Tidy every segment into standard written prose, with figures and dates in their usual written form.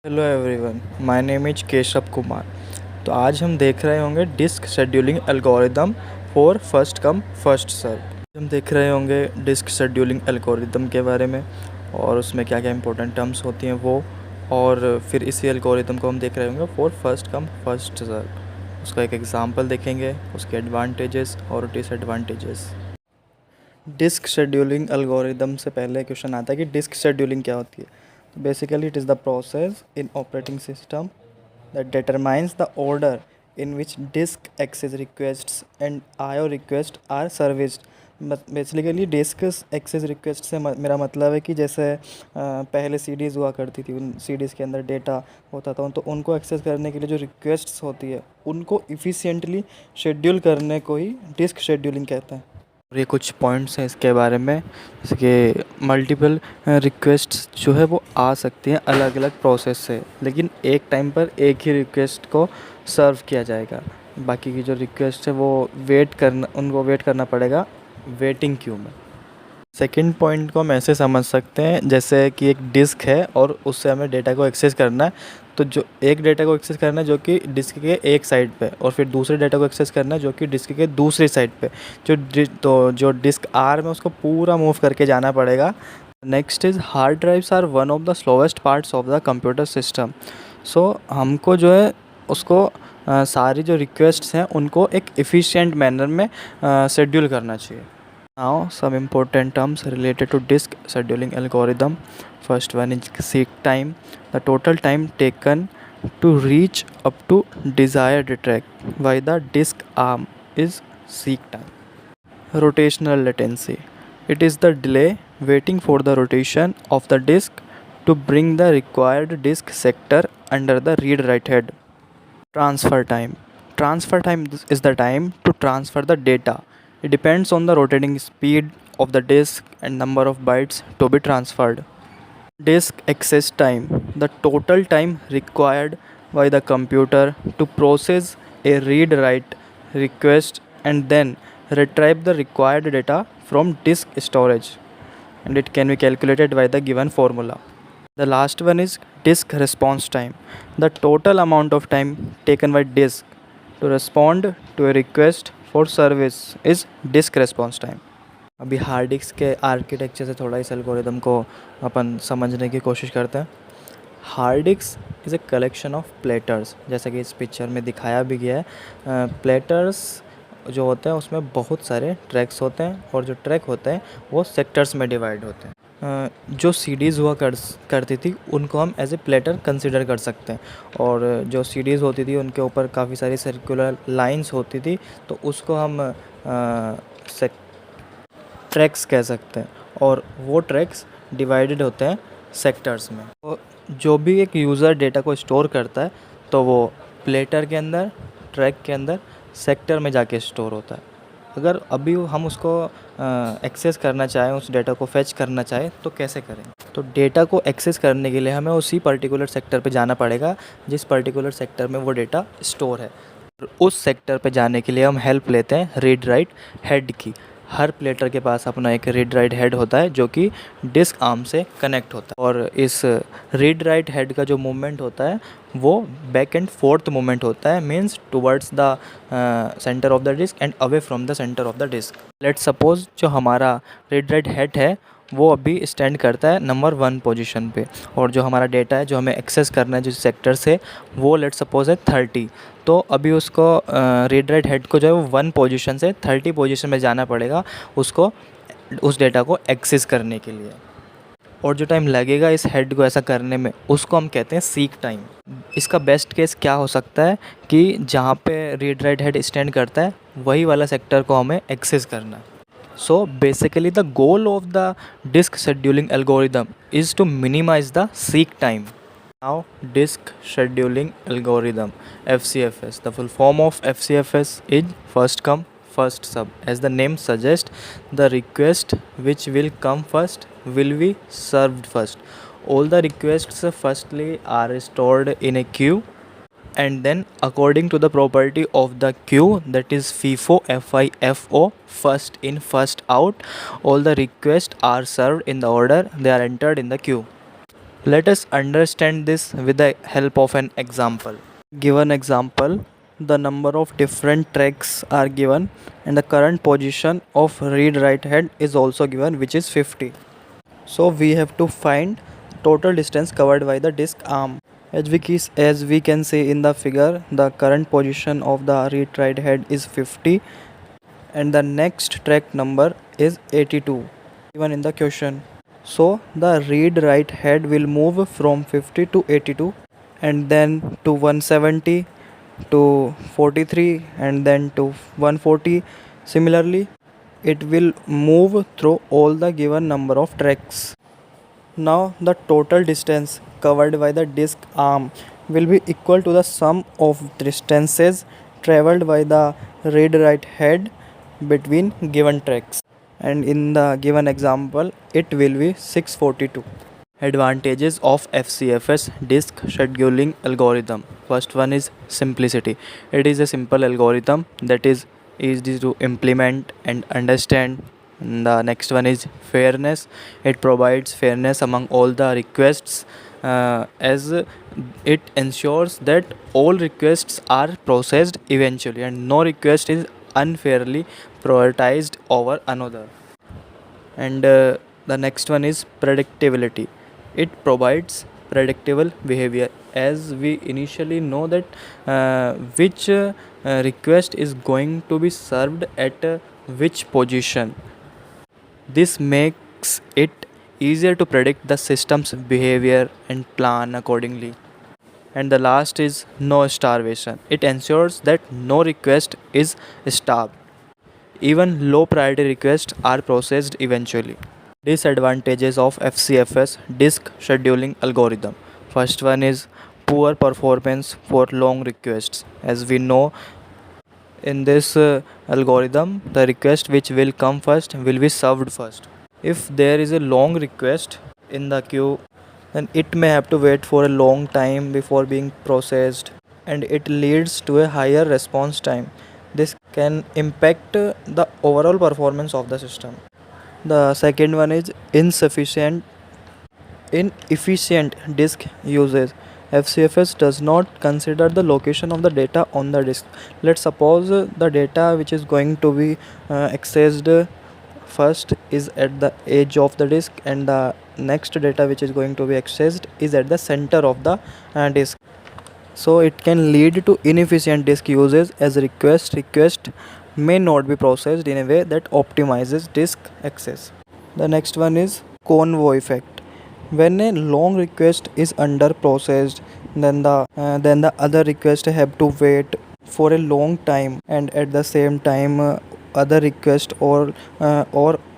Hello everyone, my name is Keshav Kumar. तो आज हम देख रहे होंगे disk scheduling algorithm for first come first serve. हम देख रहे होंगे डिस्क शेड्यूलिंग एल्गोरिदम के बारे में और उसमें क्या क्या इंपॉर्टेंट टर्म्स होती हैं वो, और फिर इसी एल्गोरिदम को हम देख रहे होंगे for first come first serve. उसका एक एग्जांपल देखेंगे, उसके एडवांटेजेस और डिसएडवांटेजेस। डिस्क शेड्यूलिंग एल्गोरिदम से पहले क्वेश्चन आता है कि डिस्क शेड्यूलिंग क्या होती है। तो basically it is the process in operating system that determines the order in which disk access requests and IO requests are serviced। Basically disk access request से मेरा मतलब है कि जैसे पहले सीडीज़ हुआ करती थी, उन सीडीज़ के अंदर डेटा होता था, तो उनको एक्सेस करने के लिए जो रिक्वेस्ट्स होती है उनको इफ़िशिएंटली शेड्यूल करने को ही डिस्क शेड्यूलिंग कहते हैं। और ये कुछ पॉइंट्स हैं इसके बारे में, जैसे कि मल्टीपल रिक्वेस्ट्स जो है वो आ सकती हैं अलग अलग प्रोसेस से, लेकिन एक टाइम पर एक ही रिक्वेस्ट को सर्व किया जाएगा। बाकी की जो रिक्वेस्ट है वो उनको वेट करना पड़ेगा वेटिंग क्यू में। सेकंड पॉइंट को हम ऐसे समझ सकते हैं जैसे कि एक डिस्क है और उससे हमें डेटा को एक्सेस करना है। तो जो एक डेटा को एक्सेस करना है जो कि डिस्क के एक साइड पे, और फिर दूसरे डेटा को एक्सेस करना है जो कि डिस्क के दूसरी साइड पे। जो डिस्क आर में उसको पूरा मूव करके जाना पड़ेगा। Next is hard drives are one of the slowest parts of the computer system. So हमको जो है उसको सारी जो रिक्वेस्ट्स हैं उनको एक एफिशिएंट मैनर में शेड्यूल करना चाहिए। Now some important terms related to disk scheduling algorithm. First one is seek time. The total time taken to reach up to desired track by the disk arm is seek time. Rotational latency. It is the delay waiting for the rotation of the disk to bring the required disk sector under the read write head. Transfer time. Transfer time is the time to transfer the data. It depends on the rotating speed of the disk and number of bytes to be transferred. Disk access time. The total time required by the computer to process a read write request and then retrieve the required data from disk storage, and it can be calculated by the given formula. The last one is disk response time. The total amount of time taken by disk to respond to a request for service is disk response time. अभी hard disk के architecture से थोड़ा इस algorithm को अपन समझने की कोशिश करते हैं। Hard disk is a collection of platters, जैसा कि इस पिक्चर में दिखाया भी गया है। प्लेटर्स जो होते हैं उसमें बहुत सारे ट्रैक्स होते हैं, और जो ट्रैक होते हैं वो सेक्टर्स में डिवाइड होते हैं। जो सीडीज़ हुआ करती थी उनको हम एज ए प्लेटर कंसिडर कर सकते हैं, और जो सीडीज़ होती थी उनके ऊपर काफ़ी सारी सर्कुलर लाइंस होती थी, तो उसको हम ट्रैक्स कह सकते हैं, और वो ट्रैक्स डिवाइडेड होते हैं सेक्टर्स में। तो जो भी एक यूज़र डेटा को स्टोर करता है तो वो प्लेटर के अंदर, ट्रैक के अंदर, सेक्टर में जाके स्टोर होता है। अगर अभी हम उसको एक्सेस करना चाहें, उस डेटा को फेच करना चाहें तो कैसे करें? तो डेटा को एक्सेस करने के लिए हमें उसी पर्टिकुलर सेक्टर पे जाना पड़ेगा जिस पर्टिकुलर सेक्टर में वो डेटा स्टोर है। उस सेक्टर पे जाने के लिए हम हेल्प लेते हैं रीड राइट हेड की। हर प्लेटर के पास अपना एक रीड राइट हेड होता है जो कि डिस्क आर्म से कनेक्ट होता है, और इस रीड राइट हेड का जो मूवमेंट होता है वो बैक एंड फोर्थ मूवमेंट होता है, means towards the centre of the disk and away from the centre of the disk. Let's suppose जो हमारा रीड राइट हेड है वो अभी स्टैंड करता है नंबर 1 पोजीशन पे, और जो हमारा डेटा है जो हमें एक्सेस करना है जिस सेक्टर से, वो लेट्स सपोज है 30। तो अभी उसको रीड राइट हेड को जो है वो 1 पोजीशन से 30 पोजीशन में जाना पड़ेगा उसको उस डेटा को एक्सेस करने के लिए, और जो टाइम लगेगा इस हेड को ऐसा करने में उसको हम कहते हैं सीक टाइम। इसका बेस्ट केस क्या हो सकता है कि जहाँ पे रीड राइट हेड स्टैंड करता है वही वाला सेक्टर को हमें एक्सेस करना है। So basically the goal of the disk scheduling algorithm is to minimize the seek time. Now disk scheduling algorithm, FCFS. The full form of FCFS is first come first serve. As the name suggests, the request which will come first will be served first. All the requests firstly are stored in a queue, and then according to the property of the queue, that is FIFO, first in first out, all the requests are served in the order they are entered in the queue. Let us understand this with the help of an example. Given example, the number of different tracks are given and the current position of read write head is also given, which is 50. So we have to find total distance covered by the disk arm. As we can see in the figure, the current position of the read write head is 50 and the next track number is 82 given in the question. So the read write head will move from 50 to 82 and then to 170 to 43 and then to 140. Similarly, it will move through all the given number of tracks. Now the total distance covered by the disk arm will be equal to the sum of distances traveled by the read write head between given tracks, and in the given example it will be 642. Advantages of FCFS disk scheduling algorithm. First one is simplicity. It is a simple algorithm that is easy to implement and understand. The next one is fairness. It provides fairness among all the requests, as it ensures that all requests are processed eventually and no request is unfairly prioritized over another. And the next one is predictability. It provides predictable behavior, as we initially know that which request is going to be served at which position. This makes it easier to predict the system's behavior and plan accordingly. And the last is no starvation. It ensures that no request is starved. Even low priority requests are processed eventually. Disadvantages of FCFS disk scheduling algorithm. First one is poor performance for long requests. As we know, in this algorithm, the request which will come first will be served first. If there is a long request in the queue, then it may have to wait for a long time before being processed, and it leads to a higher response time. This can impact the overall performance of the system. The second one is inefficient disk usage. FCFS does not consider the location of the data on the disk. Let's suppose the data which is going to be accessed first is at the edge of the disk, and the next data which is going to be accessed is at the center of the disk. So it can lead to inefficient disk usage, as request may not be processed in a way that optimizes disk access. The next one is convoy effect. When a long request is under processed, then the other request have to wait for a long time, and at the same time other request or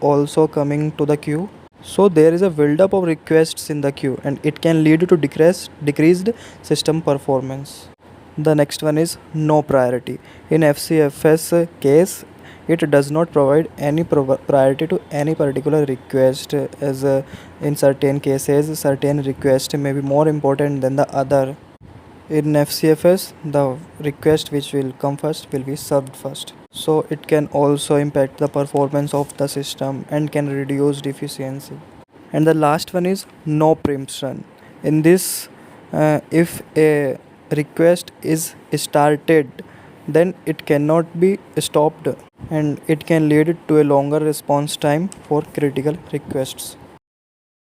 also coming to the queue. So there is a build-up of requests in the queue, and it can lead to decreased system performance. The next one is no priority. In FCFS case, it does not provide any priority to any particular request, as in certain cases certain request may be more important than the other. In FCFS, the request which will come first will be served first. So it can also impact the performance of the system and can reduce efficiency. And the last one is no preemption. In this, if a request is started, then it cannot be stopped, and it can lead to a longer response time for critical requests.